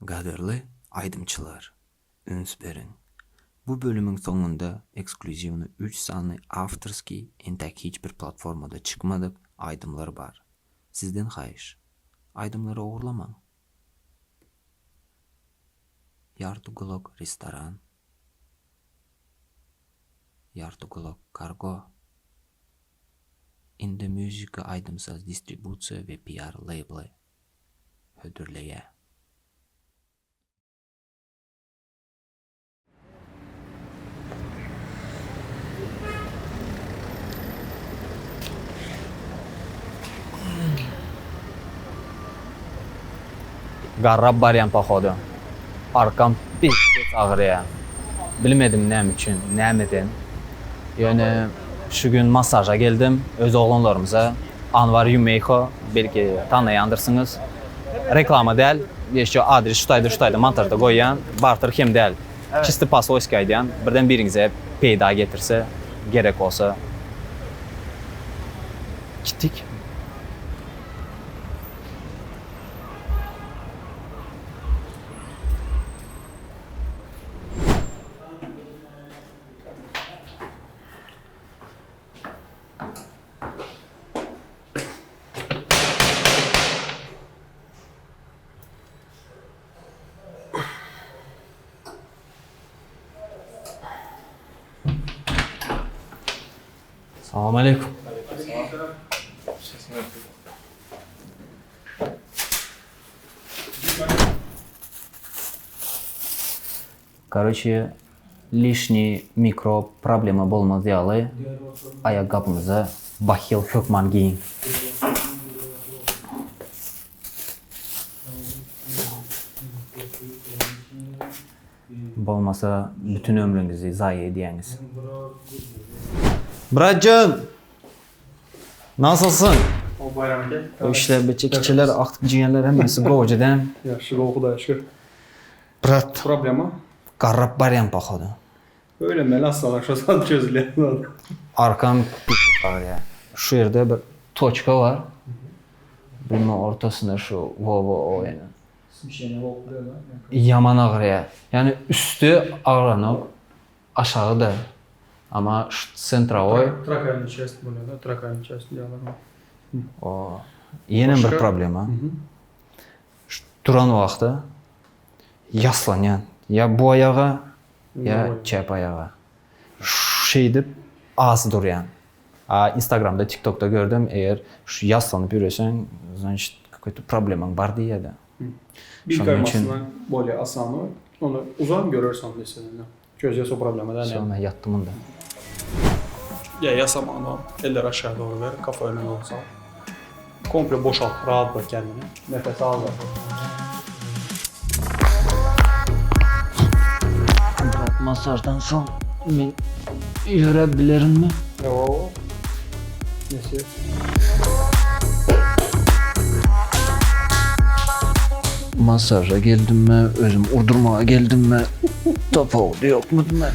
Qadirli aydımçılar, üns verin. Bu bölümün sonunda ekskluzivini 3 sanlı avtorski entek hiçbir platformada çıkmadık aydımlar var. Sizden xahiş, aydımları uğurlamayın. Yartugulok restoran, Yartugulok kargo, Inde müzika aydımsız distribusiya ve PR labeli hödürleye. Qarrab baryan paxodu. Arkam pis ağrıya. Bilmedim ne için, ne edin. Yani şu gün masaja geldim. Öz oğlanlarımıza Anvar Yumeyko belki tanıyandırsınız. Reklama değil. Yeşil adres şutaydı montajda koyan. Barter kim değil. Çisti pasoyskaydan birden birinize peyda getirse gerek olsa. Gittik. Assalamu alaikum. Короче, лишний mikro problemi bolmadıyalı ayakkabımıza Bahil Hökman giyin. Bolmasa bütün ömrünüzü zayi ediyeniz. Bratcan! Nasılsın? O bayram gel. O işler beçekçiler, aktif ciğerler hemmesi qoğucudan. Yaxşı, Xuda şükür. Brat, Problema? qarrab baryan paxodu. Öyle mi? Hastalar şu saat çözülüyor. Arkam ya. Şu yerde bir toçka var. Bunun ortasında şu o yani. Bir şey ne oluyor lan? Yaman ağrıya. Yani üstü ağrınıp aşağı da. Ama şu sentravoy Trakayın içerisinde bunu da. Trakayın içerisinde diyorlar. o yeni bir Başka? problem ha. Şu duran vaxtı yaslanyan. Ya bu ayağa ya çap ayağa. Şu şeydi az duruyan. Instagram'da, TikTok'ta gördüm. Eğer şu yaslanıp yürüyorsan, значит, какой-то problemin var diye de. Bir Şunun kaymasından böyle asan var. Onu uzun görürsen de seninle. Çözüyorsa o problemi de ne? Sonra yattım da. Ya yasamağını eller aşağı doğru ver. Kafa önüne doğru sal. Komple boşalt. Rahat bırak kendini. Nefes al da. Masajdan son ben yürüyebilirim mi? Yo. Nesi? Masaja geldim mi, özüm urdurmaya geldim mi? Top oldu yok mu mi?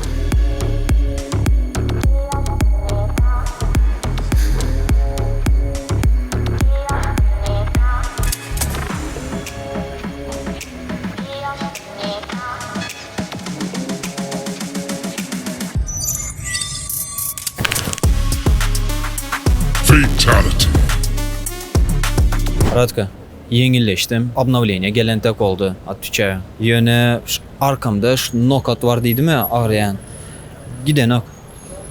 Fatality. Radka, yengilleştim. Обновление gelen tek oldu. Atüçe. Yöne arkamda şu knockout var değil mi ağrıyan? Giden ok.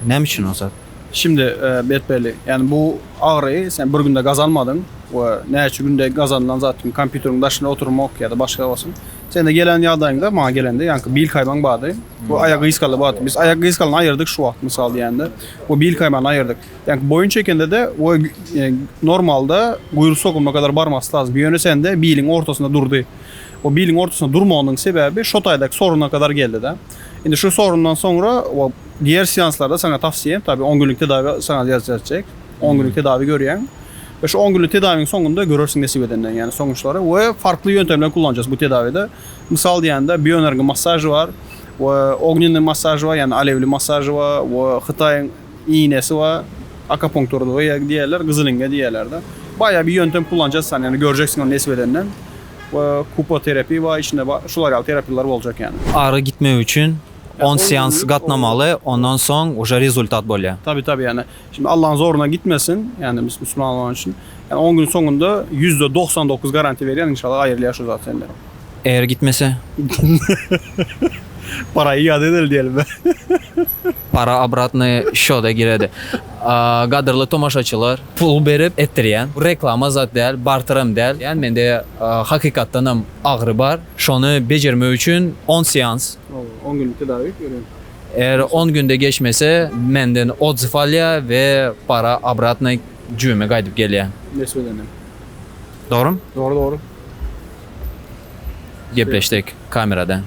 Ne için olsa? Şimdi belli. Yani bu ağrıyı sen bir günde kazanmadın. Ve neçə günde kazanılan zaten kompüterin başına oturmak ya da başka olsun. Sen de gelen yağdayında bana gelende yani bil kayban bağdı. Bu ayak kıyıskalı bağdı. Biz ayak kıyıskalını ayırdık şu vakit misal diyende. O bil kaybanı ayırdık. Yani boyun çekende de o normalde kuyruğu sokulma kadar barması lazım. Bir yönü sen de bilin ortasında durdu. O bilin ortasında durmamanın sebebi şotaydaki soruna kadar geldi de. Şimdi şu sorundan sonra o diğer seanslarda sana tavsiyem tabii 10 günlük tedavi sana yazacak. 10 günlük tedavi görüyen. Ve şu 10 günlük tedavinin sonunda görürsün nesi bedenden yani sonuçları ve farklı yöntemler kullanacağız bu tedavide. Misal diyende biyoenerji masajı var, ve ognyenli masajı var yani alevli masajı var, ve Xitay'ın iğnesi var, akupunkturdu diğerler, kızılenge diğerler de. Bayağı bir yöntem kullanacağız sen yani göreceksin onun nesi bedenden. ve kupoterapi ve içinde şular terapiler olacak yani. Ağrı gitmək üçün 10 seans qatnamalı, ondan sonra уже rezultat bolýar. Tabii yani. Şimdi Allah'ın zoruna gitmesin yani biz Müslüman olan için. Yani 10 gün sonunda %99 garanti veriyor inşallah hayırlı yaş uzat senden. Eğer gitmese Parayı iade edilir diyelim. para обратно счёта giredi. Qadırlı tomaşaçılar pul berip etdirýän. Bu reklama zat däl, bartırım däl. Yani mende hakykatdanam ağrı bar. Şonu bejermek üçün 10 seans. 10 günlük tedavi görüyorum. Eğer 10 günde geçmese menden odz falya ve para обратно cüme qaydyp gelýär. Ne söylenem? Doğru mu? Doğru. Gepleşdik kameradan.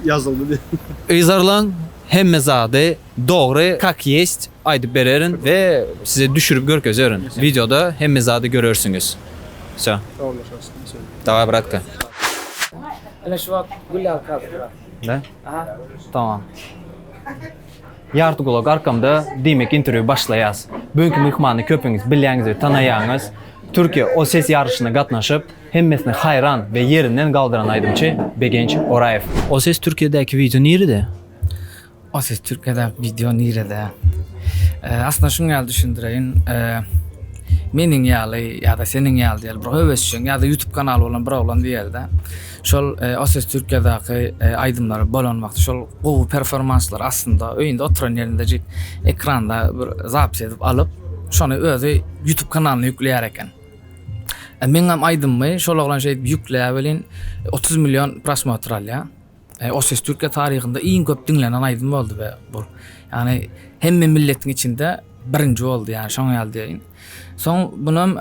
Yazıldı diye. Izarlan hemme zady doğru kak есть aydyp bererin ve size düşürüp görkezörin. Videoda hemme zady görürsünüz. Все. Давай, братка. Ana şu vaqt gullar kaldı. Да? Tamam. Yartı kulak arkamda demek interview başlayas. Bugünkü mehmanı köpüňiz bilýäňiz we tanaýaňyz. Türkiye o ses yarışına gatnaşyp hemmesini hayran ve yerinden galdıran aydımçı Begenç Orayev. O ses Türkiye'deki video nerede? O ses Türkiye'de video nerede? Aslında şunu geldi düşündüreyin. Menin ýaly ya da senin ýaly diýil bir höwesçiň ya da YouTube kanaly bolan bir oglan diýildi. Şol o ses Türkiye'deki aydımlar bolan wagty şol gowy performanslar aslında öýünde oturan ýerinde ekranda bir zapis edip alıp şonu özü YouTube kanalyna ýükleýär eken. Men hem aydymmy şol oglan şey ýükleýäbilin 30 milyon prosmotr alýa. O ses Türkiye tarihinde iň köp dinlenen aydym boldy we bu. Yani hemme milletin içinde birinci oldu yani şoň ýaly diýin. Son bunun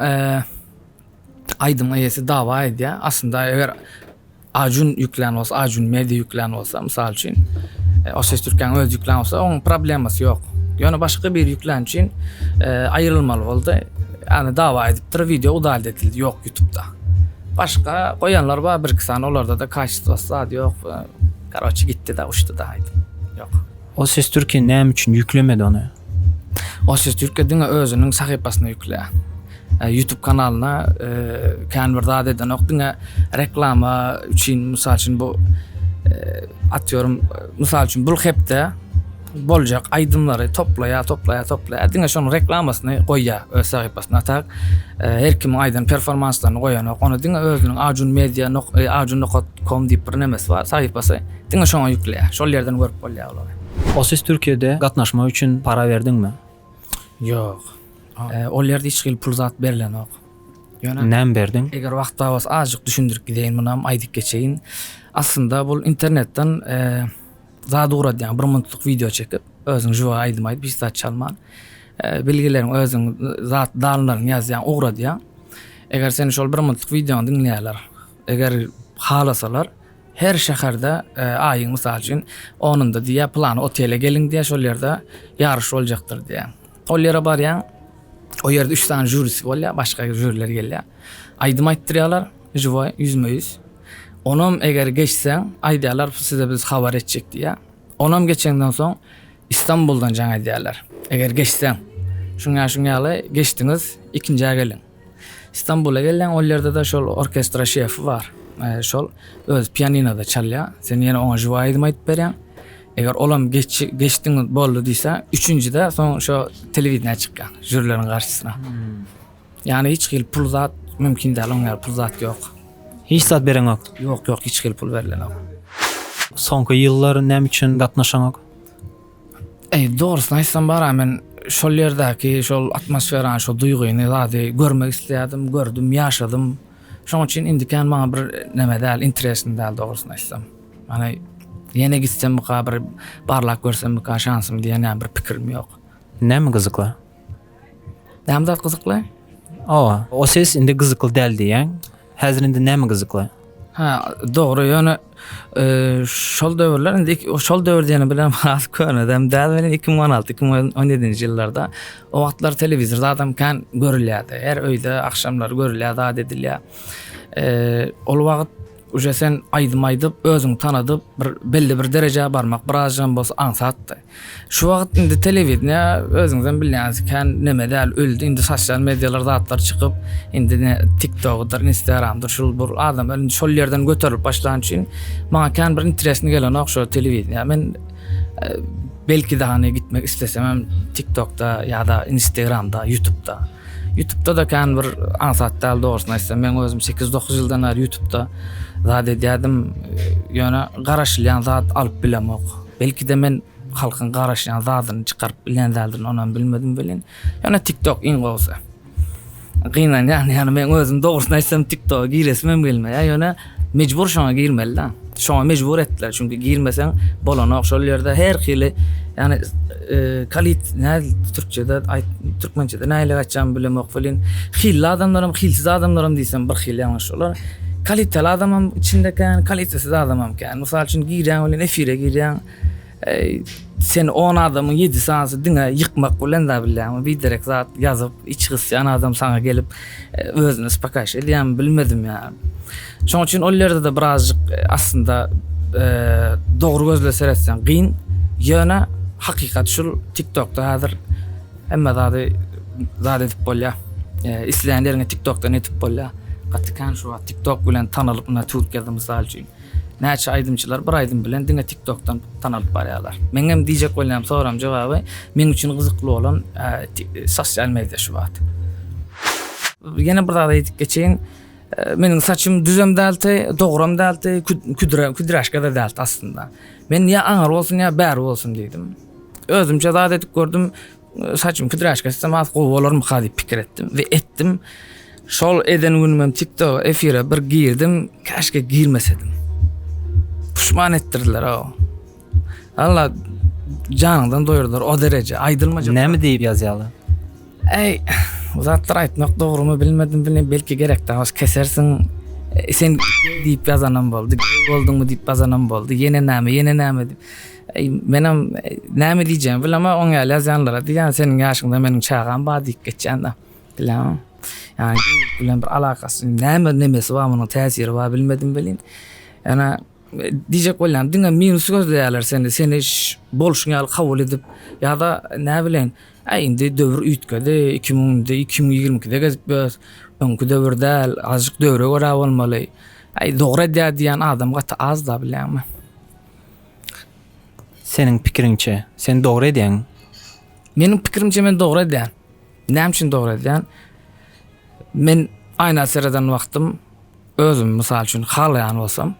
aydın ayesi dava ediyor. Aslında eğer Acun yüklen olsa, Acun medya yüklen olsa, misal için o ses Türkiye'nin öz yüklen olsa onun probleması yok. Yani başka bir yüklen için ayrılmalı oldu. Yani dava edip video udal edildi. Yok YouTube'da. Başka koyanlar var bir kısa onlarda da kaçtı olsa yok. Karaçı gitti de uçtu da aydın. Yok. O ses Türkiye näme üçün yüklemedi onu? O ses Türkiye'nin özünün sayfasına yükle. YouTube kanalına kendi bir zat eden okduna reklama için misal için bu atıyorum misal için bu hepte bolacak aydınları toplaya. Dinle şonun reklamasını koya öz sayfasına atak. Her kim aydın performanslarını koyan onu dinle özünün acun.com diye bir nemes var sayfası. Dinle şonu yükle. Şol yerden görüp bolya olar. O ses Türkiye'de gatnaşma üçün para verdin mi? Yok. O yerde hiç pul zat berilen yok. Yani Näme berdin? eğer vaqt davas azıcık düşündürüp gideyin bunam aydık geçeyin. Aslında bu internetten zat uğradı yani bir minutlik video çekip özün juva aydım aydı bir saat çalman. Bilgilerin özün zat dalınların yaz yani uğradı ya. Eğer seni şol bir minutlik videonu dinleýärler. Eğer halasalar her şehirde ayın misal için onun da diye planı otele gelin diye şol yerde yarış olacaktır diye. O yere bar ya. O yerde 3 tane jürisi var ya, başka jüriler geliyor. Aydım ayttırıyorlar, juva %100. Onum eğer geçsen, aydiyalar size biz haber edecek diye. Onum geçenden sonra İstanbul'dan can aydiyalar. Eğer geçsen, şunyalı geçtiniz, ikinciye gelin. İstanbul'a gelin, o yerde de şol orkestra şefi var. Şol öz piyaninoda çalıyor. Sen yine ona juva aydım aytıp beren. Eğer olam geçtiğiniz boldu diyse, üçüncüde son şu televizyona çıkan jürilerin karşısına. Yani hiç pul zat mümkün değil, onlar pul zat yok. Hiç zat beren yok. Yok hiç pul verilen yok. Soňky ýyllary näme üçün gatnaşan yok? Doğrusunu aýtsam bara men şol ýerdäki şol atmosferany, şol duýguny zady görmek isledim, gördüm, ýaşadym. Şoň üçin indiken maňa bir näme däl, interesim däl doğrusunu aýtsam. Yani yine gitsem bir barlak görsem bir şansım diye bir pikirim yok. Näme gyzykly? Näme zat gyzykly? O ses indi gyzykly däl diýen. Häzir indi näme gyzykly? Ha, doğru yani şol döwürler indi o şol döwür diýeni bilen az könedem däl bilen 2016-2017 ýyllarda o wagtlar telewizorda adam kan görülýärdi. Her öýde akşamlar görülýärdi, edilýär. Ol wagt uje sen aydım özüň tanadyp bir belli bir derejä barmak birazjam bolsa ansatdy. Şu wagt indi telewizioniýa özüňizden bilýäňiz kan neme däl öldü. Indi sosial medialar zatlar çykyp indi TikTok'dur, Instagram'dur, şol bu adamlar indi şol ýerden göterilip başlan üçin maňa kan bir interesini gelen okşo telewizioniýa. Men belki daha ne gitmek istesem hem TikTok'ta ya da Instagram'da, YouTube'da. YouTube'da da kan bir ansat däl dogrusyna aýtsam men özüm 8-9 ýyldan beri YouTube'da zat edýärdim. Ýöne garaşlayan zat alyp bilemok. Belki de men halkyň garaşlayan zatyny çykaryp bilen däldir, onan bilmedim bilen. Ýöne TikTok iň gowsa. Gynan ýani men özüm dogrusyna aýtsam TikTok'a giresmem gelmeýär. Ýöne mejbur şoňa girmeli da. Şoňa mejbur etdiler çünki girmeseň bolana okşol ýerde her hili yani kalit näl türkçede türkmençede näle gaçan bilemok bilen hilli adamlarym hilsiz adamlarym diýsem bir hil ýalňyş bolar. Kaliteli adamam içindeki kalitesiz adamam kan. Mysal üçin girýän bilen efire girýän sen 10 adamın 7 sansy diňe ýykmak bilen da bilýän bir direk zat ýazyp iç gysýan adam sana gelip özüni spakaş edýän bilmedim ýa. Şoň üçin ol ýerde de birazjyk aslında dogry gözle seretsen gyn ýöne hakykat şul TikTok'ta hazır emma zady edip bolýar. Isleýänleriňe TikTok'tan etip bolýar. Gatkan şu TikTok bilen tanalyp na Türkiýede mysal üçin näçe aýdymçylar bir aýdym bilen diňe TikTok'tan tanalyp barýarlar. Men hem diýjek bolýam soram jogaby men üçin gyzykly bolan sosial media şu wagt. Ýene bir daha aýdyp geçeýin. Meniň saçym düzem dälti, dogram dälti, küdraşka da dälti aslında. Men ya aňar bolsun ya bäri bolsun diýdim. Özümçe zat edip gördüm, saçym küdraşka sistem az gowy bolarmy diýip pikir etdim we etdim. Şol eden günüm TikTok efire bir girdim, kaşke girmesedim. Pişman ettirdiler o. Allah canından doyurdular o derece aydılmaca. Näme diýip ýazýaly? Ey, zatlar aýtmak dogrymy bilmedim bilen belki gerek da kesersin. Sen diýip ýazanam boldy. Bolduňmy diýip ýazanam boldy. Ýene näme diýip. Ey, menem näme diýjem bilemem ama oňa ýazanlara diýen seniň ýaşyňda meniň çağam bar diýip geçen da. Bilemem. Yani bilen bir alakasy nemesi var munyň täsiri var bilmedim bilen. Yani diýjek bolan diňe minus gözleýärler seni bolşuňa kabul edip ya da näme bilen indi döwür üýtkedi 2000'de 2022'de gezip biz öňkü döwürde azık döwre görä bolmaly. Dogry diýen adam gata az da bilenmi? Senin pikirinçe sen dogry edýän? Meniň pikirimçe men dogry edýän. Näme üçin dogry edýän? Men aýna sereden wagtym özüm mysal üçin halaýan bolsam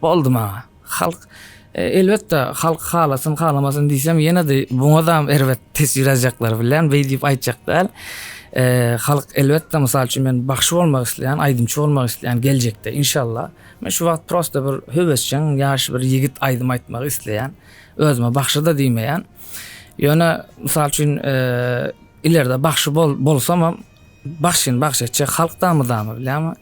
boldy maňa. Halk elbetde halk halasyn halamasyn diýsem ýene de buňa da elbet tesir ýajaklar bilen we diýip aýtjaklar. Halk elbetde mysal üçin men bagşy bolmak isleýän, aýdymçy bolmak isleýän geljekde inşallah. Men şu wagt prosta bir höwesçiň, ýaş bir ýigit aýdym aýtmak isleýän, özüme bagşy da diýmeýän. Ýöne mysal üçin ileride bagşy bolsam bagşyçy halkdamy bilýärmi?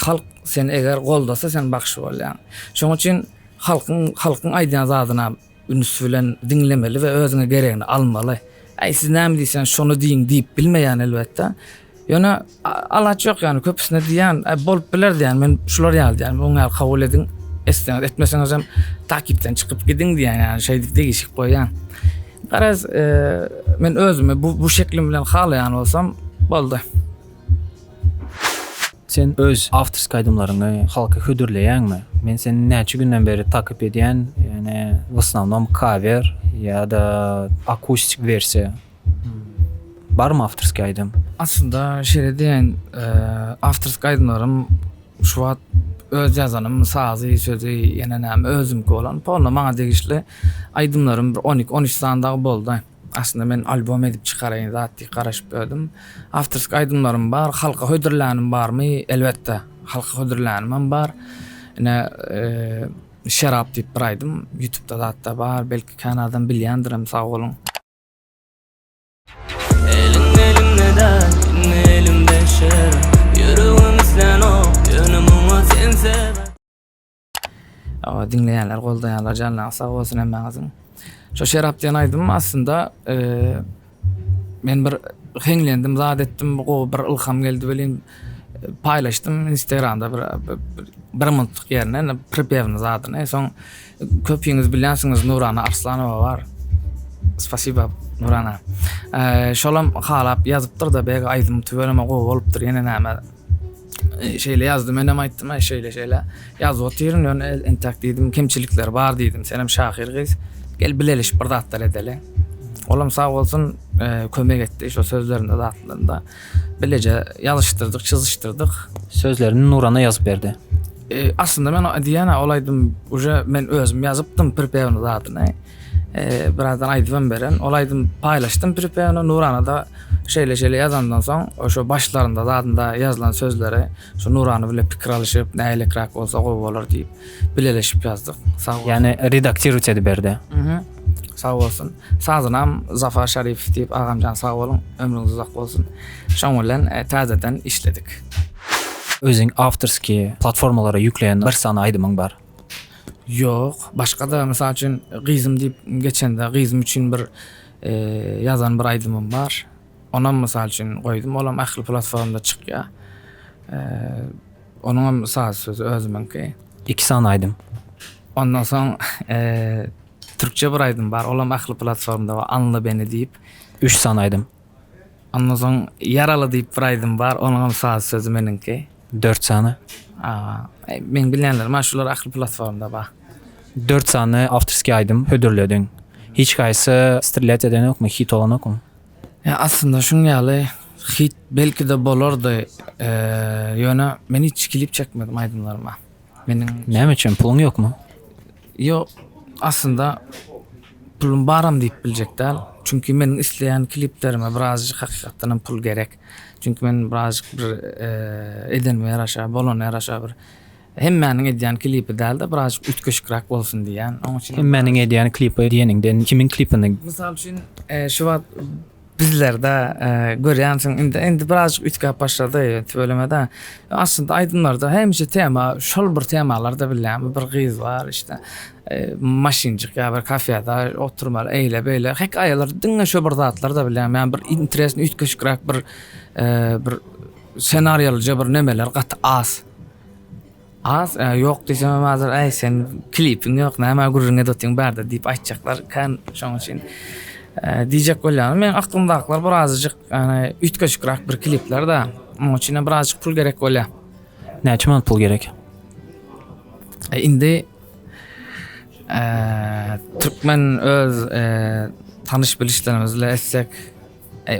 Halk sen eger goldasa sen bagşy bolýan. Şoň üçin halkyň aýdýan zadyna üns bilen dinlemeli we özüne geregini almaly. Siz näme diýsen şonu diýin diýip bilmeýän elbetde. Ýöne alaç ýok ýani köpüsine diýen bolup biler diýen men şular ýaly oňa kabul edin. Etmeseňiz hem takipden çykyp gidin diýen ýani şeýdik degişik goýan. Garaz men özüme bu şeklim bilen halaýan bolsam boldy. Sen öz aftersk aýdymlaryňy halka hödürleýänmi? Men seni näçe günden beri takip edýän, ýani w основном cover ya da akustik versiýa. Barmy aftersk aýdym? Aslında şeýle diýen aftersk aýdymlarym şu wagt öz ýazanym, sazy, sözi, ýene näme özümki bolan, polna maňa degişli aýdymlarym 12-13 sandagy boldy. Aslında men albom edip çykaraýyn zat diýip garaşyp gördüm. Aftersk aýdymlarym bar, halka hödürlänim barmy? Elbetde, halka hödürlänim bar. Ine şerap diýip bir aýdym. YouTube'da zatda bar, belki Kanadadan bilýändirim, sag bolun. Elimde elimde şer, yüreğim islen o, yönümü sen sev. Dinleýänler, goldaýanlar, janlar sag bolsun hemmäňiziň. Şo şerap diýen aýdym aslında men bir henglendim, zat etdim, bir ilham geldi bilen paýlaşdym Instagramda bir bir minutlyk yerine pripevni zadyny. Soň köpüňiz bilýänsiňiz Nurana Arslanowa bar. Spasiba Nurana. Şolam halap ýazypdyr da bäge aýdym tübereme gowy bolupdyr ýene näme. Şeýle ýazdym, menem aýtdym, şeýle ýazyp otyryň, ýöne entak diýdim, kemçilikler bar diýdim. Senem Şahir gyz, gel bileliş bir zatlar edeli. Olam sağ bolsun kömek etdi şo sözlerinde zatlarında. Bilece ýazyşdyrdyk, çyzyşdyrdyk. Sözlerini Nurana yazıp berdi. Aslında men diýene olaýdym, uje men özüm ýazypdym pripevni zadyny. Birazdan aýdypam beren, olaýdym paýlaşdym pripevni Nurana da şeýle ýazandan soň oşo başlarında zadynda ýazylan sözleri şu Nurany bile pikir alyşyp näýlekrak bolsa gowy bolar diýip bileleşip ýazdyk. Sağ ol. Yani redaktiruç edip berdi. Sağ olsun. Sazınam Zafar Şerif diýip agamjan sağ olun, ömrüňiz uzak bolsun. Şoň bilen täzeden işledik. Özüň Afterski platformalara ýükleýän bir sany aýdymyň bar. Yok, başka da mesela için Gizim deyip geçende Gizim için bir yazan bir aydımım var. Ona mesela için koydum. Olam ahli platformda çıkıyor. Onun mesela sözü özümünki. 2 sany aýdym. Ondan sonra Türkçe bir aydım var. Olam ahli platformda var. Anla beni deyip. 3 sany aýdym. Ondan sonra yaralı deyip bir aydım var. Onun mesela sözü meninki. 4 sany. Ben bilenler maşular ahli platformda var. 4 sany Afterski aýdym hödürledin. Hiç gaýsy stirlet eden ýokmy, hit olan ýokmy? Ya aslında şun ýaly hit belki de bolardy. Ýöne men hiç klip çekmedim aydınlarıma. Menin Näme üçin puluň ýokmy? yo aslında pulum baram deyip biljekler. Çünkü menin isleýän kliplerime birazcık hakykatdan pul gerek. Çünkü men birazcık bir edenme ýaraşa, bolana ýaraşa bir hemmäniň edýän klipi däl de birazcık ütköşikrak bolsun diýen. Onuň üçin Hemmäniň edýän klipi diýeniňden kimin klipini? Misal üçin şu wagt bizlerde görýänsiň indi birazcık ütkäp başlady tölemede. Aslında aydınlarda hemçe tema, şol bir temalarda bilýän bir gyz var işte. Maşinjik ya bir kafede oturmaly eýle beýle hekaýalar diňe şo bir zatlar da bilýän. Yani bir interesini ütköşikrak bir senaryolyja bir nemeler gat az. Yok diýsem hazır ay sen klipin yok näme gurrunga dotýan berdi diýip aýtjaklar. Kan şoň üçin diýjek bolýan. Men aklymdakylar birazcık yani ütköşikrak bir klipler da. Onuň üçin birazcık pul gerek bolýar. Näçe man pul gerek? Indi Türkmen öz tanış bilişlerimizle etsek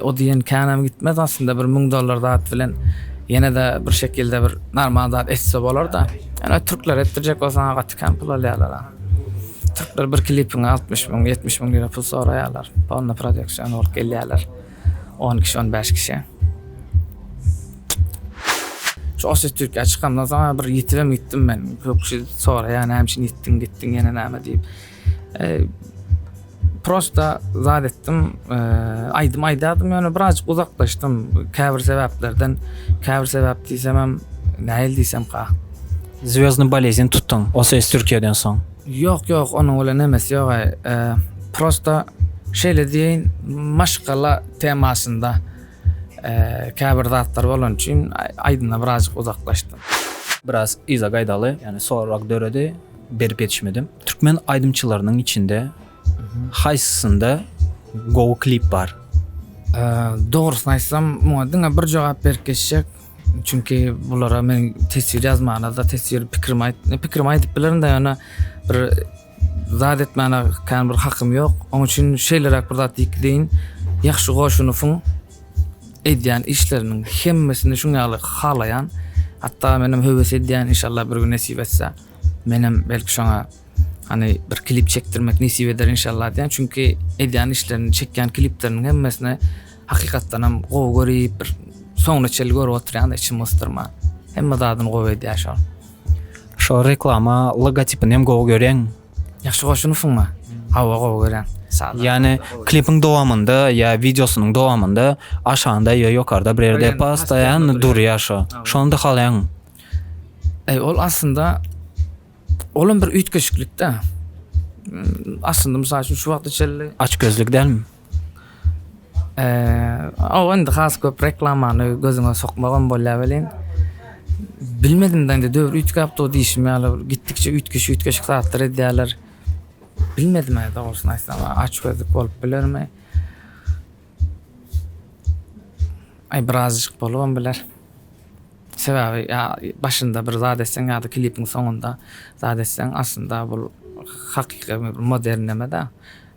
o diýen kanam gitmez aslında bir $1000 dat bilen yine de bir şekilde bir normal dat etse bolar da. Yani Türkler ettirjek bolsa gatkan pul alýarlar. Türkler bir klipine 60 000 70 000 lira pul soraýarlar. Bonna prodüksiýon bolup gelýärler. 10 kişi 15 kişi. Şu Osset Türkiye çıkamdan sonra bir gittim ben. Çok kişi sonra yani hemşin gittin yine näme diýip. Prosta zat etdim. Aydadım yani birazcık uzaklaştım. Käbir sebäplerden. Käbir sebäp diýsem näil diýsem ka. Звёздный болезнь tutdun. Osset Türkiýeden soň. Yok onun öyle nemesi yok. Prosta şeýle diýin maşgala temasında käbir zatlar bolan üçin aýdyna birazcık uzaklaşdym. Biraz iza gaýdaly, yani sorak dörede berip yetişmedim. Türkmen aydımçılarının içinde haysysynda go klip bar. Dogrusyny aýtsam, muňa bir jogap berip geçecek. Çünkü bulara men tesir ýazmana da tesir pikirimi aýdyp bilerin de ýa-ni bir zat etmäne kan bir hakym ýok. Onuň üçin şeýlerak bir zat diýin, ýaxşy goşunyň edýän işleriniň hemmesini şuňaly halayan, hatta menim höwes edýän inşallah bir gün nesip etse, menim belki şoňa hani bir klip çektirmek nesip eder inşallah diýen. Çünkü edýän işlerini çekýän klipleriniň hemmesini hakykatdan hem gowy görýip bir soňra çel görüp oturýan da içim ystyrma. Hemme zadyny gowy edýär şol. Şo reklama logotipini hem gowy görýän. Ýaxşy goşunyňmy? Hawa gowy görýän. Yani klipin dowamında ya videosunun dowamında aşağında ya ýokarda bir ýerde pastaýan durýar şo. Şonda halaýan. Ol aslında olum bir ütköşiklikde. Aslında mysal üçin şu wagt içerli Aç gözlük delmi? O indi has köp reklamany gözüňe sokmagan bolýar bilen. bilmedim de dövür ütkäpdi o diýişim ýaly gitdikçe ütkeş saatlar edýärler. Bilmedim de doğrusunu aýtsam aç gözlük bolup bilermi? Ay birazcık bolubam biler. Sebebi ya başında bir zat etsen ya da klipin sonunda zat etsen aslında bu hakiki bir modernleme de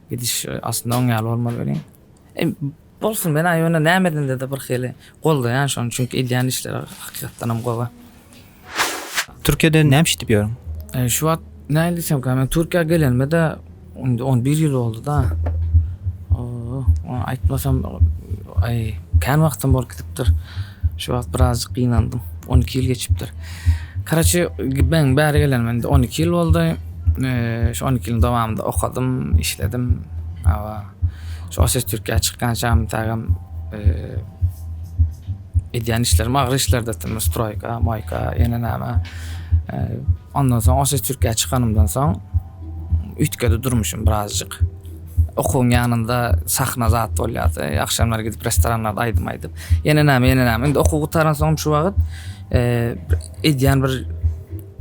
gidiş aslında oňaly bolmaly beýin. Bolsun ben aýyna nämeden de bir hili golda ýa şonu çünkü edýän işler hakykatdan hem gowa. Türkiýede näme iş diýýärň? Şu wagt näme diýsem ki men Türkiýe gelenme de 11 ýyl oldu da. Aýtmasam ay kan wagtym bolup gitipdir. Şu wagt birazcık gynandım. 12 ýyl geçipdir. Karaçy ben bäri gelenmende 12 ýyl boldy. Şu 12 ýylyň dowamında okudum, işledim. Ama şu Ses Türkiýe çykkança tagam edýän işlerim agry işlerde etdim. Stroyka, mayka, ýene näme. Ondan soň Ses Türkiýe çykanymdan soň ütkede durmuşum birazcık. Okuň ýanynda sahna zat bolýardy. Akşamlar gidip restoranlarda aýdym. Ýene näme. Indi okuw gutaran soň şu wagt edýän bir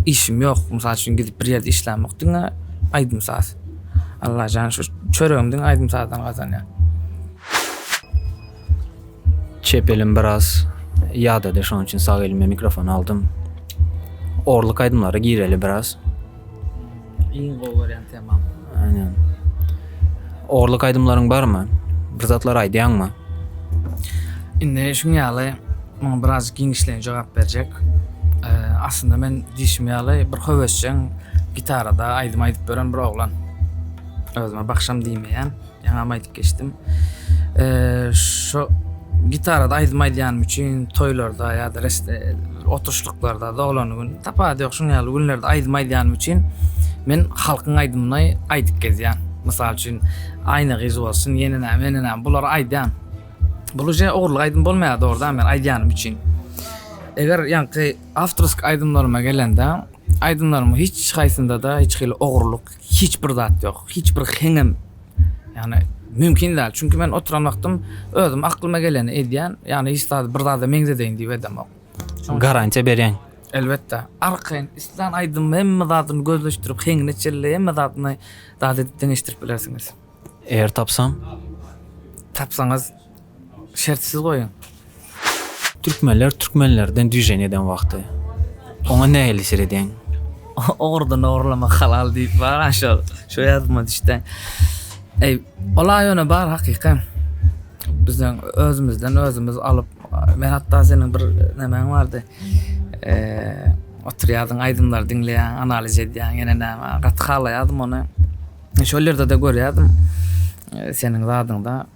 işim ýok. Mysal üçin gidip bir ýerde işlämek diňe aýdym saat. Allah jan şu çöregimden aýdym saatdan gazanýar. Çepelim biraz yad ede şonun için sağ elime mikrofon aldım. Orluk aydımlara gireli biraz. Iň gowy variant tamam. Aynen. Orluk aydımlaryň barmy? Bir zatlar aýdýanmy? Indi şuň ýaly muňa biraz giňişlen jogap berjek. Aslında men diýişim ýaly bir höwesçiň gitarada aýdyp beren bir oglan. Özüme bakşam diýmeýän, ýa-da aýdyp geçdim. Şu gitarada aýdýanym üçin toýlarda ýa-da oturşluklarda doglanyň tapady ýok şuň ýaly günlerde aýdýanym üçin men halkyň aýdymyny aýdyp gezýän. Mysal üçin aýna gyz bolsun, ýene näme bular aýdýan. Buluje ogurlyk aýdym bolmaýardy orada men aýdýanym üçin. Eger ýanky awtorsk aýdymlaryma gelende aýdymlarymy hiç haýsynda da hiç hili ogurlyk, hiç bir zat ýok, hiç bir heňem. Ýani mümkin däl. Çünki men oturan wagtym özüm aklyma geleni edýän, ýani hiç bir zat meňde deýin diýip edemok. Garantiýa berýän. Elbette. Arkayn islan aydym hemme zatyny gözleşdirip heňine çelle hemme zatyny zat edip deňeşdirip bilersiňiz. Eger tapsam Tapsaňyz şertsiz goýun. Türkmenlerden düjen eden wagty. Oňa näme elisir edýän? Ordan orlamak halal diýip bar şu ýazma düşde. Olay ýöne bar hakykan. Bizden özümüz alıp men hatta senin bir nämeň bardy. Oturýardyň aýdymlar dinleýän, analiz edýän, ýene näme gatgalaýardym ony. Şollarda da görýärdim. Senin zadyňda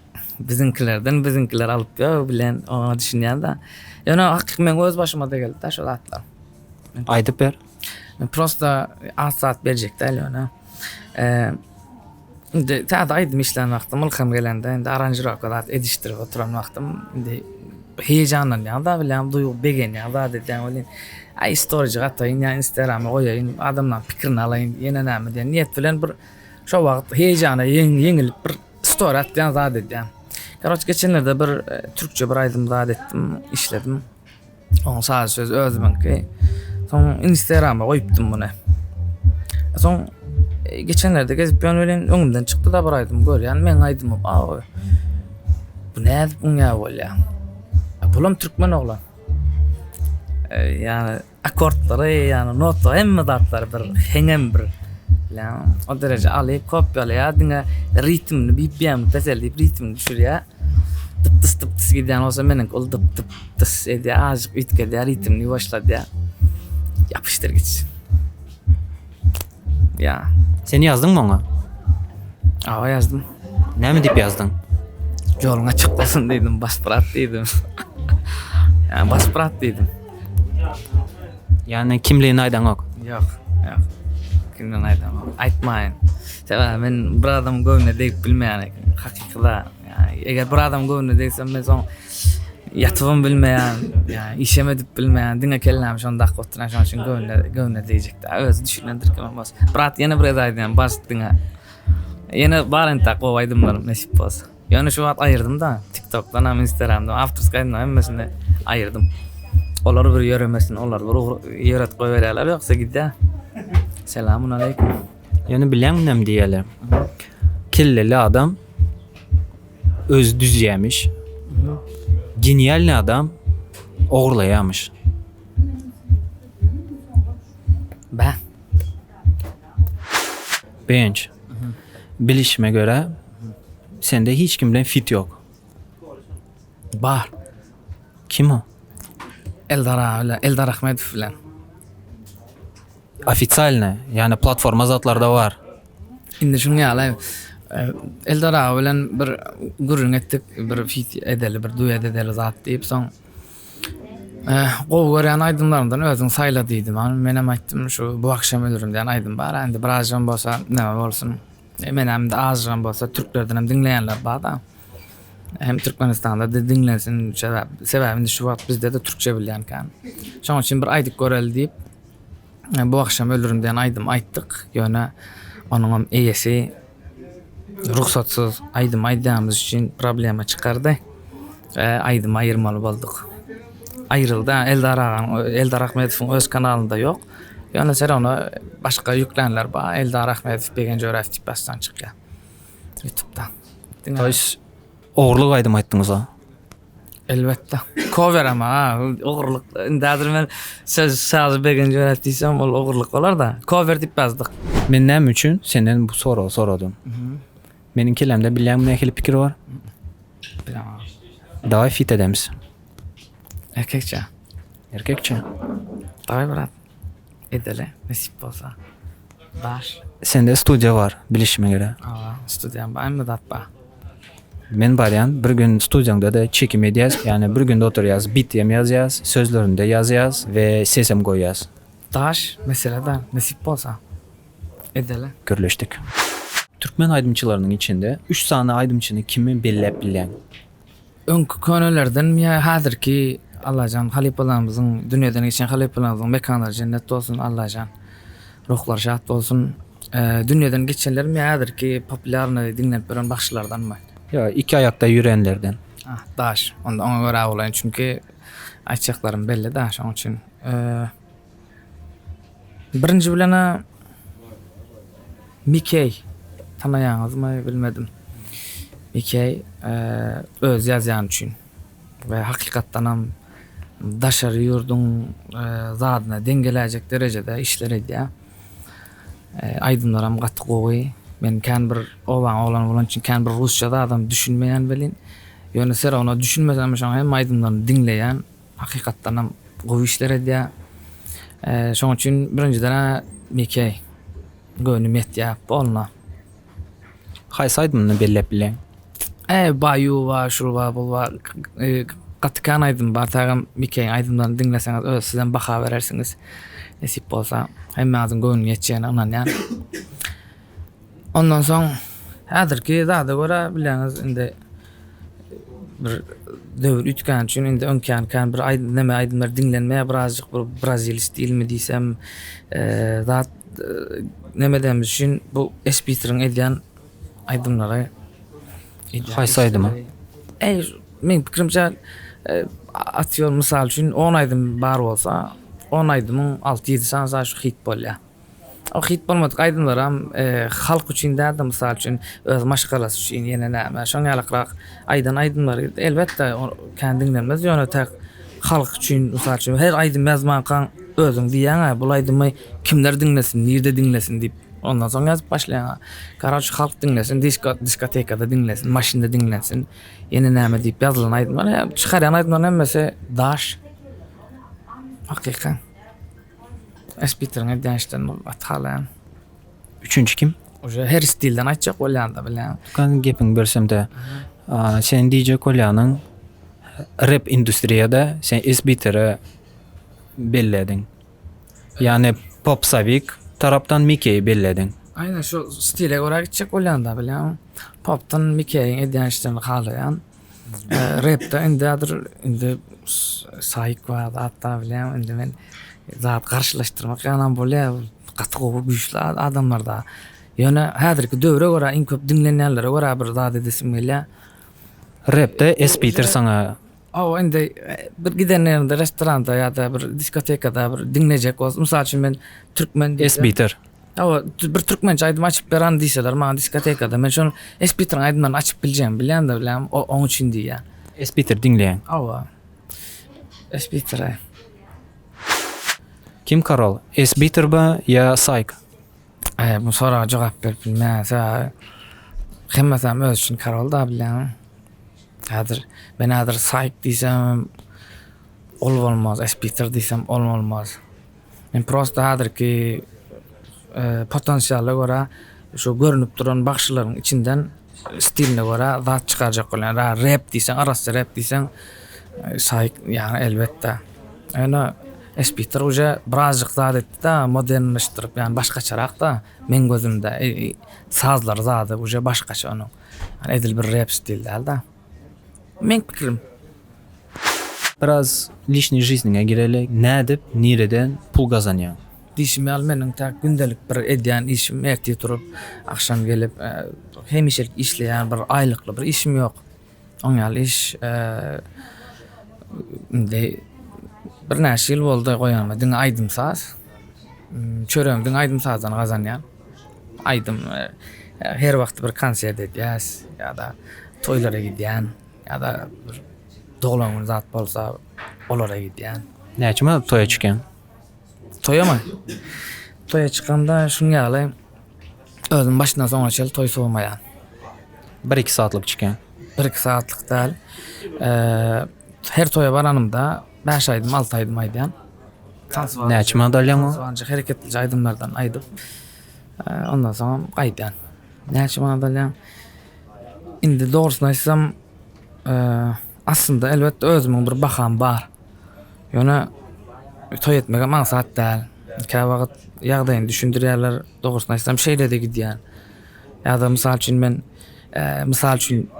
bizimkiler alıp bilen onu düşünýän da. Ýöne hakyky men öz başyma da geldi da şu zatlar. Aýdyp ber. Men prosta asat berjek de ýöne. Indi taýda aýdym işlän wagtym ilham gelende indi aranjyra kadar edişdirip oturan wagtym indi heýejanlan ýa-da bilen duýup begen ýa-da edýän bolýan. Ay storyjy gataýyn, ýa Instagram'a goýaýyn, adamdan pikirini alaýyn, ýene näme diýen niýet bilen bir şo wagt heýejana ýeňilip bir story atýan zat edýän. Garaç geçenlerde bir türkçe bir aýdym zat etdim, işledim. Oň saz söz özüminki. Soň Instagram'a goýupdym muny. Soň geçenlerde gezip ýönelim öňümden çykdy da bir aýdym görýän, men aýdym, bu näde buňa bolýar? Bulam türkmen oglan. Yani akordlary, yani nota hemme zatlar bir heňem bir. O derece alyp kopýalaýar, diňe ritmini BPM peselip ritmini düşürýär. Tıp gidýän olsa meniň ol tıp edýär, azyk ütkedýär, ritmini ýawaşladýar. Yapışdyr gitsin. Ya. Sen ýazdyňmy oňa? Awa yazdım. Näme diýip ýazdyň? Yolun açık olsun dedim, basparat dedim. Yani basparat dedim. Yani kimliğini aýdan ok. Yok. Kimden aýdam? Aýtmaýyn. Sebäbi men bir adam göwüne deyip bilmeýän hakykda. Yani eger bir adam göwüne deýsem men soň ýatybym bilmeýän, yani işem edip bilmeýän, diňe kelläm şonda oturan şoň üçin göwüne diýjek da. Öz düşünendirkem bas. Brat ýene bir aýdýan bas diňe. Ýene barenta gowy aýdymlar nesip bolsa. Yani şu an ayırdım da TikTok'dan hem Instagram'dan Aftersk aýdym hemmesini ayırdım. Olar bir yöremesin, olar bir yöret koyvererler yoksa gidde. Selamun aleyküm. Yani bilen nem diyeler. Kelleli adam öz düz yemiş. Genial adam oğurlayamış. Ben. Benç. Bilişime göre sende hiç kimden fit yok. Bar. Kim o? Eldar Ahmedov bilen. Ofitsialne, yani platforma zatlarda var. Indi şunu ýaly. Eldar ağa bilen bir gurrun etdik, bir fit edeli, bir duýat edeli zat diýip soň gowy gören aýdymlaryndan özüň saýladyydym. Menem aýtdym şu bu akşam ölürüm diýen aýdym bar. Endi bir ajam bolsa näme bolsun. Menem de ajam bolsa türklerden hem dinleýänler bar da. Hem Türkmenistanda da dinlensin sebäbinde şu wagt bizde de Türkçe bilýän kan. Şoň üçin bir aýdyk göreli diýip bu akşam ölürüm diýen aýdym aýtdyk. Ýöne onuň eýesi ruhsatsız aýdym aýdýamyz üçin problema çykardy. Aýdym aýyrmaly boldyk. Aýryldy. Eldar Ahmedowyň öz kanalynda ýok. Ýöne sen onu başga ýüklenler bar. Eldar Ahmedow degen jöref diýip bastan çykýar. YouTube'da. Taş oğurluk aydım ayttınız ha. Elbette. Cover ama oğurluk. Indadır men söz begen jöref diýsem ol oğurluk bolar da. Cover diýip bazdyk. Men näme üçin senden bu soru soradym. Menin kelemde bilýän nähili pikir var. Daha fit edemiz. Erkekçe. Erkekçe. Davay brat. Edele. Nesip bolsa. Baş. Sende studiya var bilişime göre. Studiyam var mı dat ba? Men baryan bir gün studiýaňda da çekim edýäs, yani bir günde oturýas, bit ýazýas, sözlerinde ýazýas we sesem goýýas. Taş meseleden nesip bolsa. Edele. Görleşdik. Türkmen aydımçılarının içinde 3 sany aydımçyny kimi bellep bilýän? Önkü könüllerden ya hazırki Allahcan halipalarımızın dünyadan geçen halipalarımızın mekanları cennet olsun Allahcan. Ruhlar şahat olsun. Dünyadan geçenler mi hazır ki popülarını dinlenip veren başlardan mı? Ya iki ayakta yürüyenlerden. Daş. Ona göre olayın çünkü açacaklarım belli daş onun için. Birinci bilene Mikey. Tanıyanız mı bilmedim. Mikey öz yazyan için ve hakikattan hem daşarı yurdun zadına dengeleyecek derecede işler ediyor. Aydınlar hem katı koğuy. Ben kan bir olan için kan bir Rusça'da adam düşünmeyen belin. Yani sen ona düşünmesen hem aydınlarını dinleyen hakikattan hem koğuy işler ediyor. Şoň üçin birinciden Mikey gönüm etýär bolna. Haýsy aydymyny bellep bilýän? Bayu var, şul var, bul var. Gatkan aydym bar, tagam Mikey aydymdan dinleseňiz, öz sizden baha berersiniz. Nesip bolsa, hemmäňiziň gönüm ýetýän onan ýa. Ondan soň häzirki zada göre bilýäňiz indi bir döwür ütgän üçin indi öňkän kan bir näme aydymlar dinlenmeýär birazjyk bir Brazil stilmi diýsem, zat näme demiz üçin bu espitring edýän aydymlary. Haýsy aydymy? Men pikirimçe atýor mysal üçin 10 aydym bar bolsa, 10 aydymyň 6-7 sany şu hit bolýar. O hit bolmadyk aydymlar hem halk üçin de mysal üçin öz maşgalasy üçin ýene näme şoň ýalykrak aýdan aydymlar elbetde kendinlenmez ýöne tak halk üçin mysal üçin her aydym ýazman kan özüň diýen bu aydymy kimler dinlesin, nerede dinlesin diýip ondan soň ýazyp başlaýan. Garaç halk dinlesin, diskotekada dinlesin, maşynda dinlesin, ýene näme diýip ýazylan aydymlar çykarýan aydymlar hemmesi daş. Hakykat. Espitring edýänçden athalan. Üçüncü kim? Oje her stilden aýtjak bolýan da bilýän. Kan geping bersem de sen DJ Kolyanyň rap industriyada sen esbitere belledin. Yani pop savik taraptan Mikey belledin. Aynen şu stile göre gitjek bolýan da bilýän. Popdan Mikey'in edýänçden halayan. Rapda indi sayık var hatta bilýän indi men zat karşılaştırmak ýanan bolýar. Gatgowy güýçli adamlarda. Ýöne häzirki döwre göre iň köp dinlenýänlere göre bir zat edesim gelýär. Rapda espiter sana O indi bir giden yerinde restoranda ya da bir diskotekada bir dinleyecek olsa, misal için ben Türkmen diye. S-Beater. O bir Türkmençe aydım açıp beran diýseler, maňa diskotekada men şonu S-Beater'ın aydymdan açıp biljem, bilýän de bilýän, oň üçin diýär. S-Beater dinleýän. Awa. S-Beater. Kim Karol? S-Beater ba ya Psych? Bu sorağa jogap berip bilmez. Hemmesem öz üçin Karol da bilýän. Häzir ben häzir Psych diýsem ol bolmaz, S-Beater diýsem ol bolmaz. Men prosta häzirki potensiýaly görä şu görünüp duran bakşylaryň içinden stiline görä zat çykarjak bolan. Rap diýsen, arasy rap diýsen Psych ýani elbetde. Ana S-Beater uja birazjyk zat etdi da modernleşdirip ýani başgaçarak da men gözümde sazlar zady uja başgaça onu. Yani edil bir rap stilde da. Men pikirim. Biraz lişni жизньиňe girelik. Nädip, nireden pul gazanýan? Dişimi al meniň tak gündelik bir edýän işim erti turup akşam gelip hemişelik işleýän bir aýlykly bir işim ýok. Oňal iş indi bir näçe ýyl boldy goýanma diň aýdym saz. Çörem diň aýdym sazdan gazanýan. Aýdym her wagt bir konsert edýäs ýa-da toýlara gidýän ýa-da bir doglangyň zat bolsa olara gidýän. Näçe toya çykan? Toya mı? Toya çıkanda şunu ýaly özüm başyndan soňa çel toy soğumayan. 1-2 saatlyk çykan. 1-2 saatlyk däl. Her toya baranymda 5 aýdym, 6 aýdym aýdýan. Näçe madalýaň o? Soňra hereketli aýdymlardan aýdyp ondan soň gaýdýan. Näçe madalýaň? Indi dogrusyny aýtsam aslında elbetde özümiň bir baham bar. Ýöne toy etmege maksat däl. Ka wagt ýagdaýyny düşündirýärler, dogrusyny aýtsam şeýlede gidýän. Ýa-da mysal üçin men mysal üçin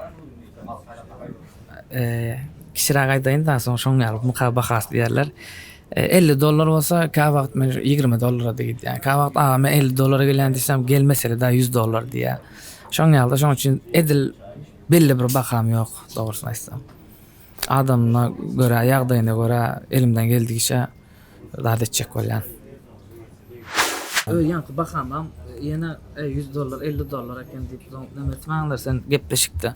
kişiräk aýdaýyn da soň şoň ýaly mukabahas diýerler. $50 bolsa ka wagt men $20 da gidýän. Ka wagt men $50 gelen diýsem gelmesele da $100 diýär. Şoň ýalda şoň üçin edil belli bir baham ýok, dogrusyny aýtsam. Adamna görä, ýagdaýyna görä elimden geldigiçe zat etjek bolýan. Ýanky bakamam ýene $100, $50 eken diýip nämetmäňler sen gepleşikde.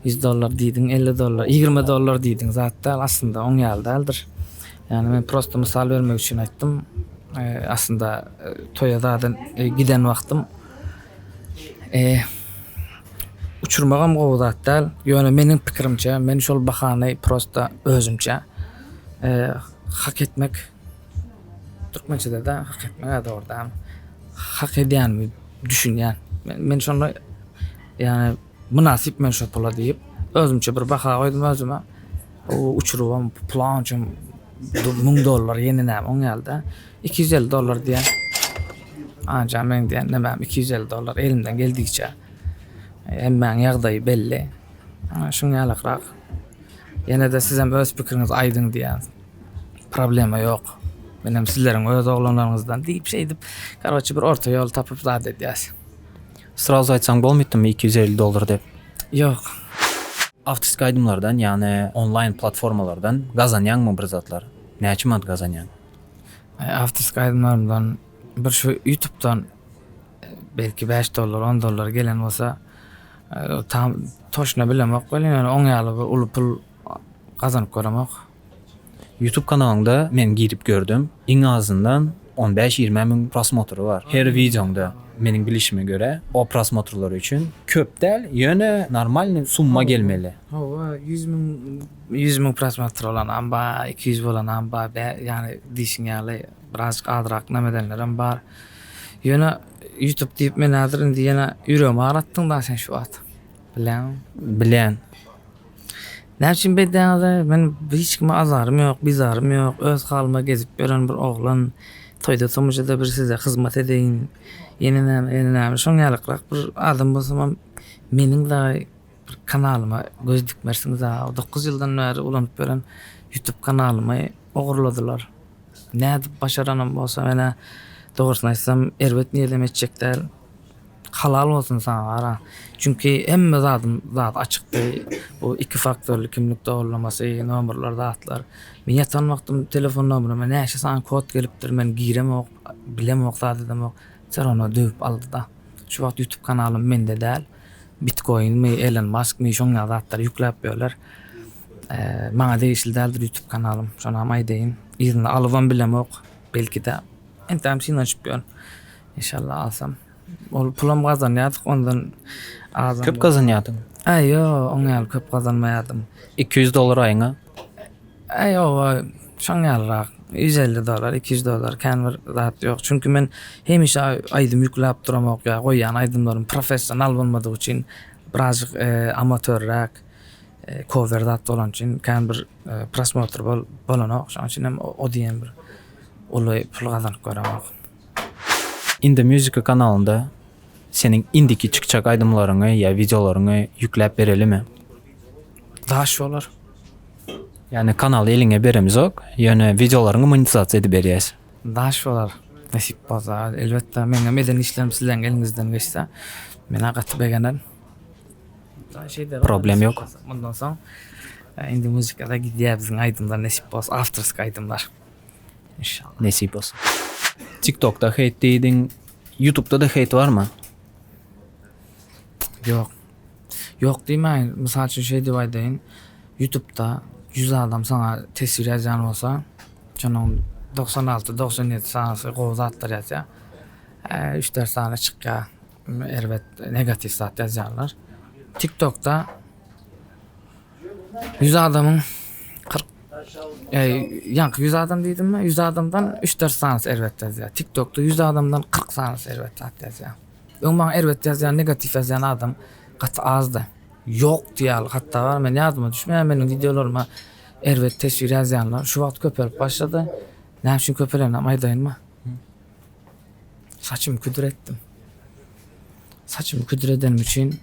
$100 diýdiň, $50, $20 diýdiň zatda aslında oň ýaldaldyr. Yani men prosta mysal bermek üçin aýtdym. Aslında toya zaten giden wagtym uçurmagam gowdat däl. Ýöne meniň pikirimçe, men şol bahany prosta özümçe hak etmek, Türkmençede de hak etmek doğrudan. Hak edýänmi düşünýän. Men şonu yani münasip men şo pula diýip özümçe bir baha goýdum özüme. O uçurubam plançym $1000 ýene näme oň ýalda $250 diýen. Anja men diýen näme $250 elimden geldigiçe. Hemmeň ýagdaýy belli. Şoň ýalakrak. Ýene de sizem öz pikiriňiz aýdyň diýen. Problema ýok. Benim sizleriň öz oglanlaryňyzdan diýip şeýdip, garwaçy bir orta ýol tapyp zat edýäs. Sraz aýtsaň bolmaýtdymy $250 dep? Ýok. Awtorski aýdymlardan, ýani online platformalardan gazanýanmy bir zatlar? Näçe mad gazanýan? Awtorski aýdymlardan bir şu YouTube'dan belki $5, $10 gelen bolsa tam toşna bilemek bolýan, ýani oň ýaly bir uly pul gazanyp göremek. YouTube kanalyňda men girip gördüm. Iň azyndan 15-20 min prosmotry var. Her videoňda meniň bilişime göre o prosmotrlar üçin köp däl, ýöne normal summa gelmeli. Hawa 100 min prosmotr bolan amba 200 bolan amba ýani diýişiň ýaly biraz adrak nämedenlerim bar. Ýöne YouTube diýip men häzir indi ýene ýüregimi aratdyň da sen şu wagt. Bilen. Näçin bedäňde men hiç kime azarym ýok, bizarym ýok, öz halyma gezip beren bir oglan, toýda tomuşada bir size hyzmat edeýin. Ýene näme şoň ýalykrak bir adam bolsam meniň da bir kanalyma göz dikmersiňiz. 9 ýyldan bäri ulanyp beren YouTube kanalymy ogurladylar. Näde başaranam bolsa mena dogrusyny aýtsam erbet niýelemekçekler. halal olsun sana ara. Çünkü hemme zat açıktı. Bu iki faktörlü kimlik doğrulaması, numaralar dağıtlar. Men yatanmaqtım telefon numaramı näşe sana kod gelipdir, men giremok, bilemok zat edemok. Sen onu dövüp aldı da. Şu wagt YouTube kanalım mende däl. Bitcoin mi, Elon Musk mi şoňa zatlar ýükläp berler. Maňa değişil däldir YouTube kanalım. Şona may deyin. İzni alywam bilemok. Belki de entam şin açıp ýör. İnşallah alsam. Ol pulam gazanýardyk ondan azam. Köp kazanýardym. Aýo, oňal köp gazanmaýardım. $200 aýyňa. Aýo, şoňalrak. $150, $200 kän bir zat ýok. Çünki men hemişe aýdym ýükläp duramok ýa goýan aýdymlarym professional bolmadygy üçin birazjyk amatörrak cover zat bolan üçin kän bir prosmotr bolanok. Şoň üçin hem o diýen bir olay pul gazanyp göremok. Indie Music kanalında senin indiki çıkacak aydımlarını ya videolarını yüklep berelimi? Daş bolar. Yani kanal eline beremiz ok, yani videolarını monetizasiya edip berýäs. Daş bolar. Nasip bolsa elbetde meňe meden işlem sizden elinizden geçse men agaty begenen Problem yok. Bundan soň indi muzikada gidýär biziň aýdymlar nasip bolsa aftersk aýdymlar. İnşallah. Nesip olsun. TikTok'ta hate diýdiň, YouTube'da da hate var mı? Yok. Yok diýmeýin. Mysal üçin şey diýip aýdaýyn. YouTube'da 100 adam sana tesir ýazan bolsa, şonuň 96-97 sanasy gowzatlar ýazýar. 3-4 sana çykýar. Elbet negatif zat ýazýarlar. TikTok'ta 100 adamın 40 yankı 100 adam dedim mi? 100 adamdan 3-4 sanasy elbet ýazýar. TikTok'ta 100 adamdan 40 sanasy elbet zat ýazýar. Öňe elbet ýazýan negatif ýazýan adam gaty azdy. Yok diýal hatta var men ýadyma düşmeýär meniň videolaryma elbet tesir ýazýanlar şu wagt köpelip başlady. Näme üçin köpelenýär aýdaýynmy? Saçym küdretdim. Saçımı küdredenim üçin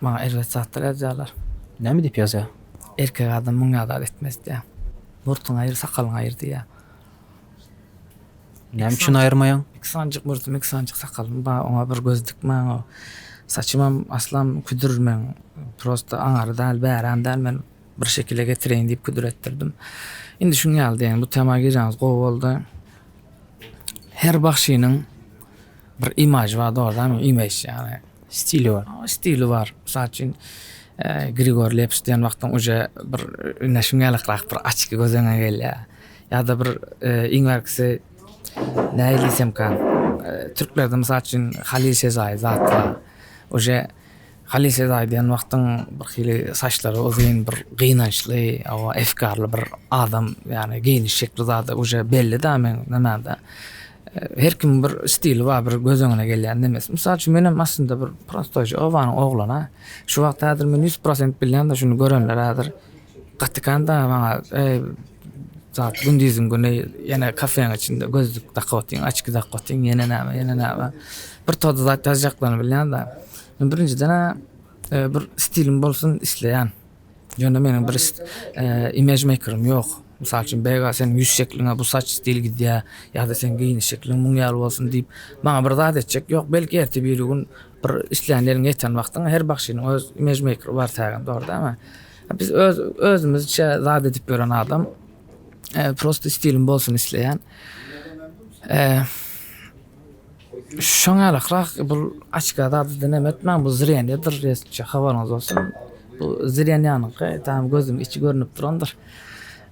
maňa elbet zatlar ýazýarlar. Näme diýip ýazýar? Erkek adam muňa adalet etmez diýär. Murtuň aýyr, sakalyň aýyr diýär. Näme üçin aýyrmaýan? İki sancık murtum, iki sancık sakalym bar, ona bir göz dikmän o. Saçymam aslan küdürmän. Prosta aňary däl, bären däl men bir şekilde getireýin diýip küdretdirdim. Indi şuňa geldi ýani bu tema girýäňiz gowy boldy. Her başynyň bir imaj bar doğrudan imaj ýani Stili var. stili var. Mysal üçin Grigor Leps diýen wagtdan uje bir näşiňalyklak bir açky gözüňe gelýär. Ýa-da bir iňwerkisi näýlisem kan. Türklerde mysal üçin Halil Sezai zat bar. Uje Halil Sezai diýen wagtdan bir hili saçlary uzun bir gynançly, awa efkarly bir adam, ýani giyiniş şekli zat uje belli da men nämäde. Her kim bir stili var, bir gözüňe gelýän demes. Mysal üçin menem aslında bir prostoje owanyň oglana şu wagt häzir men 100% bilýän da şunu görenler häzir gatykanda maňa zat gündüzüň güni ýene kafeň içinde gözlük takawatyň, açky takawatyň, ýene näme. Bir toda zat ýazjaklaryny bilýän da. Men birinciden bir stilim bolsun isleýän. Ýöne meniň bir image maker'ym ýok. Mysal üçin bega sen yüz şekline bu saç stil gidýär, ýa-da sen giyiniş şeklin muňal bolsun diýip maňa bir zat etjek. Ýok, belki erti bir gün bir isleýänleriň ýeten wagtda her başynyň öz image maker bar tägän, doğru ama biz özümizçe zat edip gören adam prosto stilim bolsun isleýän. Şoňalykrak bu açyk zat denemetmän bu zirýandyr, resçe hawaryňyz bolsun. Bu zirýanyňky tam gözüm içi görünüp durandyr.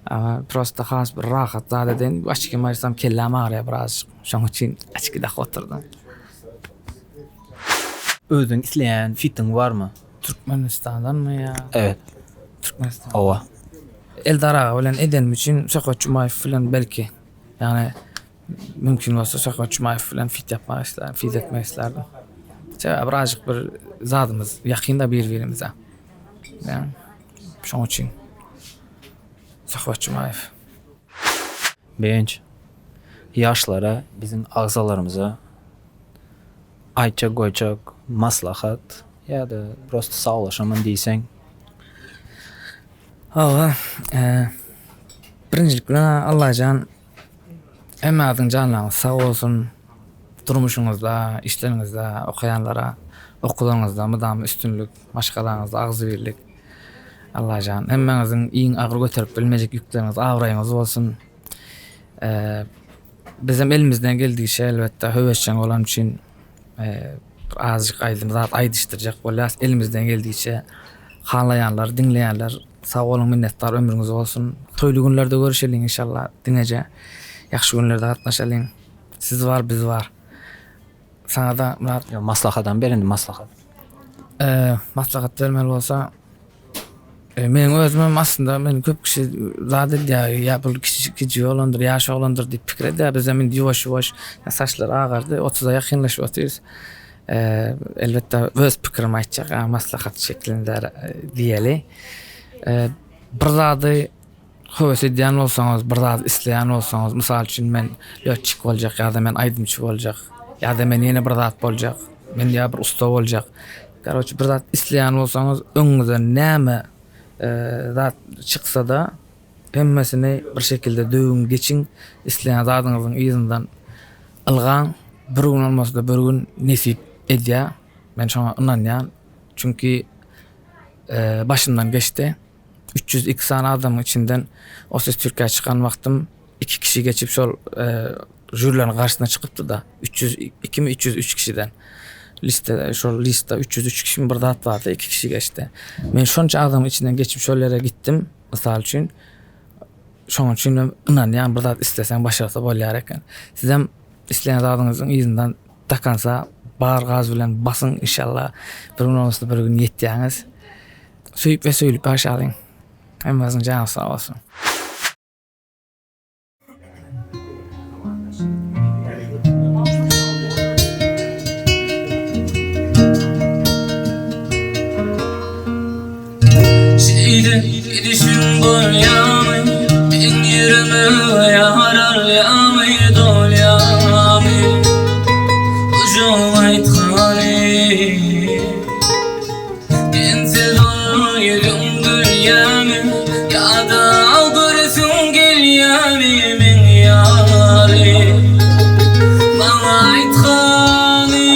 Ama prosto has bir rahat zat eden açyk maýsam kelläm agyrýar biraz. Şoň üçin açykda oturdum. Özüň isleýän fiting var mı? Türkmenistandan mı ya? Evet. Türkmenistan. Owa. Eldara bilen edenim üçin Şakat Jumayev bilen belki. Yani mümkin bolsa Şakat Jumayev bilen fit yapmak islerdim, fit etmek islerdim. Birazcık bir zadımız yakında birbirimize. Yani şoň üçin Şakat Jumayev. Beýenç. Ýaşlara, bizim agzalarymyza aýtjak goýjak maslahat ýa-da prosto saglaşamyn diýseň. Hawa, birinjilik bilen Allahyjan emmädiň janlaryň sag bolsun. durmuşuňyzda, işleriňizde, okuyanlara, okularınızda mıdam üstünlük, başkalarınızda ağzı birlik. Allah can, hemmeňiziň iň agyr göterip bilmejek ýükleriniz, awraýyňyz bolsun. Bizim elimizden geldiği elbette höwesçiň bolan üçin azıcık aýdym zat aýdışdyrjak bolas. Elimizden geldiğiçe halayanlar, dinleyenler sağ olun, minnettar, ömrüňiz bolsun. Toýly günlerde görüşelim inşallah. Diňeje ýaxşy günlerde gatnaşalyň. Siz var, biz var. Sana da Murat Maslahatdan berindi maslahat. maslahat vermeli bolsa men özüm aslında men köp kişi zat ya bu kişi ýolandyr, ýaş olandyr diýip pikir edýär. Biz hemen ýuwaş saçlar agardy, 30-a ýakynlaşyp otyrys. Elbette öz pikirimi aýtjak, maslahat şeklinde diýeli. Bir zady höwes edýän bolsaňyz, bir zady isleýän bolsaňyz, mysal üçin men ýötçik boljak ýa-da men aýdymçy boljak, ýa-da men ýene bir zat boljak, men ýa bir usta boljak. Garçy bir zat isleýän bolsaňyz, öňüňize näme zat çyksa da hemmesini bir şekilde döwün geçiň, isleýän zadyňyzyň ýyzyndan algan, bir gün olmasa bir gün nesip edýär. Men şoňa ynanýan. Çünki başymdan geçti. 302 sany adamyň içinden o ses Türkiýe çykan wagtym 2 kişi geçip şol jürilerin karşısına çıkıptı da 302 mi 303 kişiden liste şol liste 303 kişi mi bir zat vardı, 2 kişi geçti. Men şonça adamın içinden geçip şollere gittim misal üçin. Şoň üçin ynanýan bir zat islesen başarsa bolýar eken. Siz hem isleýän zadyňyzyň ýyzyndan takansa bar gaz bilen basın inşallah bir gün olsa bir gün ýetýäňiz. Süýüp we söýülip başaryň. Hemmezin canı sağ olsun. Şeyde gidişim bolyamy, ben ýerime ýaralyamy dolyamy. Ujum aýtkany, ensiz oýdum dünýämi, ýa-da görüsüň gelýämi men ýary. Maňa aýtkany,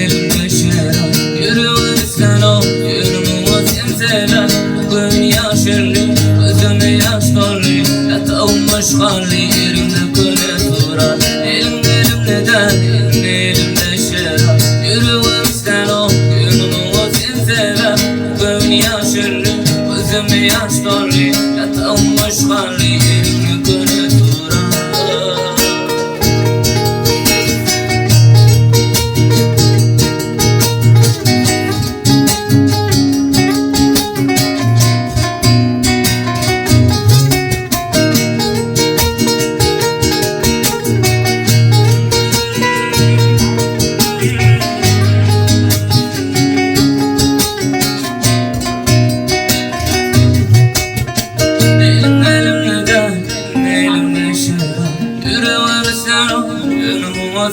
elimde şerat, ýürüňi sen ol, ýürüňi sen sever. Bugün ýaşyrly, gözüme ýaş dolly, ýatawmaş garly ýerimde köne durar. Elimde şerat, ýürüňi sen ol, ýürüňi sen sever. Bugün ýaşyrly, gözüme ýaş dolly, ýatawmaş garly ýerimde köne durar.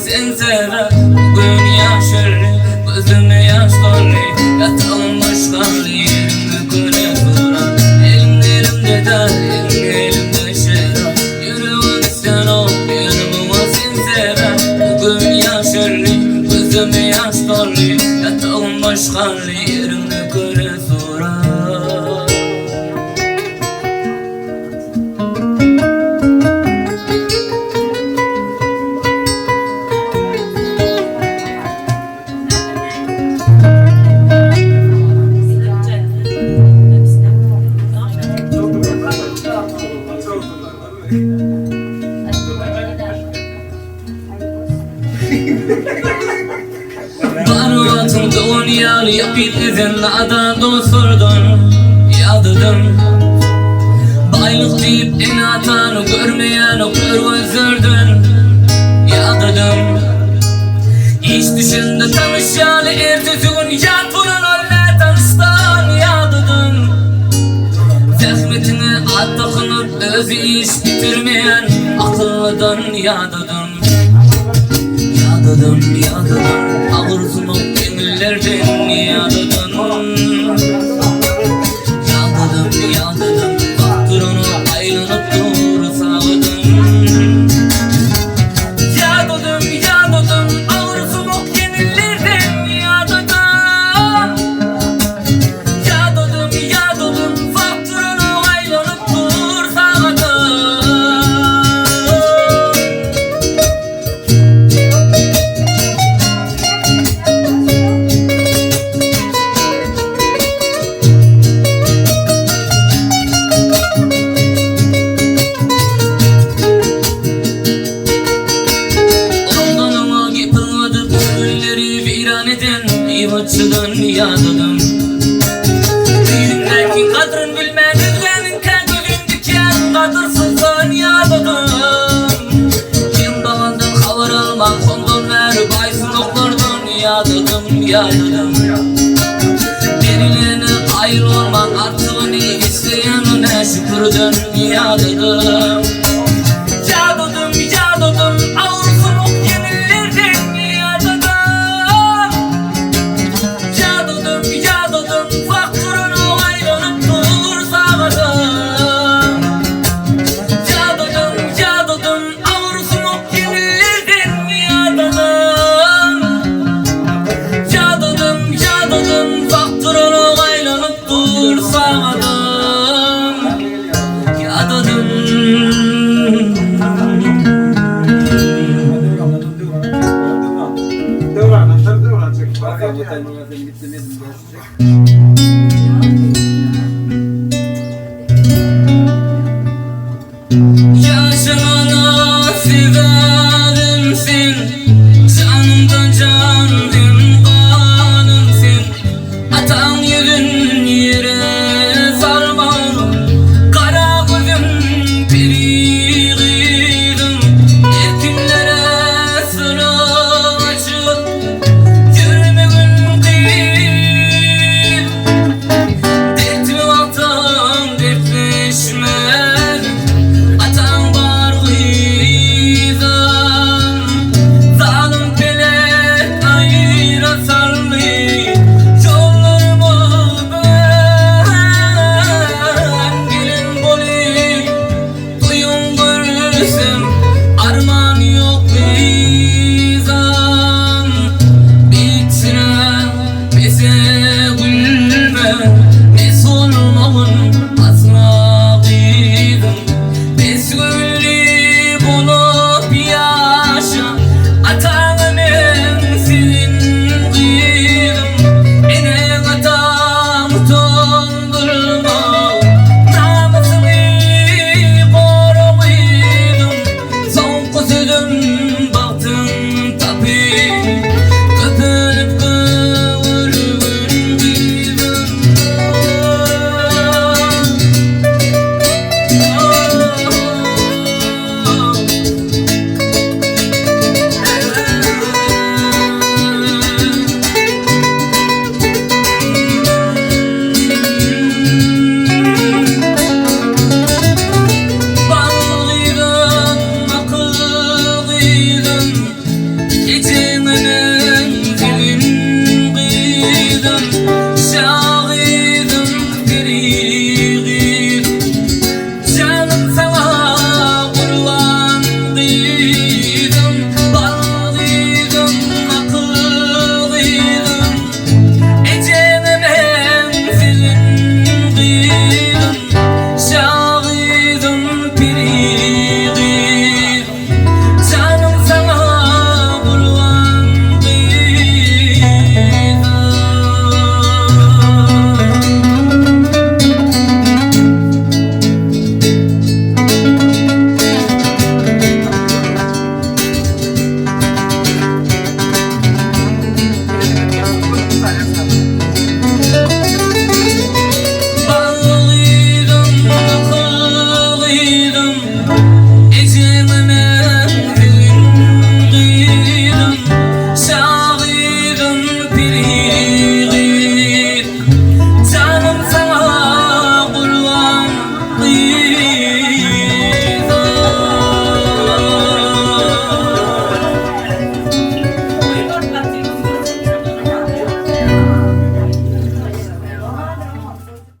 Sen sever, bugün ýaşyrly, gözüme ýaş dolly, ýatawmaş garly ýerimde köne durar. Elimde şerat, ýürüňi sen ol, ýürüňi sen sever. Bugün ýaşyrly, gözüme ýaş dolly, ýatawmaş garly ýerimde köne durar. Barwatym dünýäli ýapyp ezen adam dosturdun ýadydım. Baýlyk diýip enatany görmeýän görgözürdün ýadydım. Hiç düşünde tanışýaly ertesi gün ýat bulan ölle tanışdan ýadydım. Zähmetine atdykynyp özü iş bitirmeýän akyllydan ýadydım. Ýadydım, agyrsynyp ýadydım, ýadydım, Nemeden ivatçıdan yadıdım. Büyüklerkin kadrın bilmen üzgenin kegülün diken kadırsızdan yadıdım. Kim bağından havar alman sondan ver baysın oklardan yadıdım. Berilene ayrı olman artığını isteyenine şükürden yadıdım. Yadıdım ağırsın ok yenillerden yadıdım. Yadıdım faktörünü aylanıp dur sağladım. Yadıdım ağırsın ok yenillerden yadıdım. Yadıdım faktörünü aylanıp dur sağladım. Yadıdım. Devran, çek. Bakın, gitti, bizim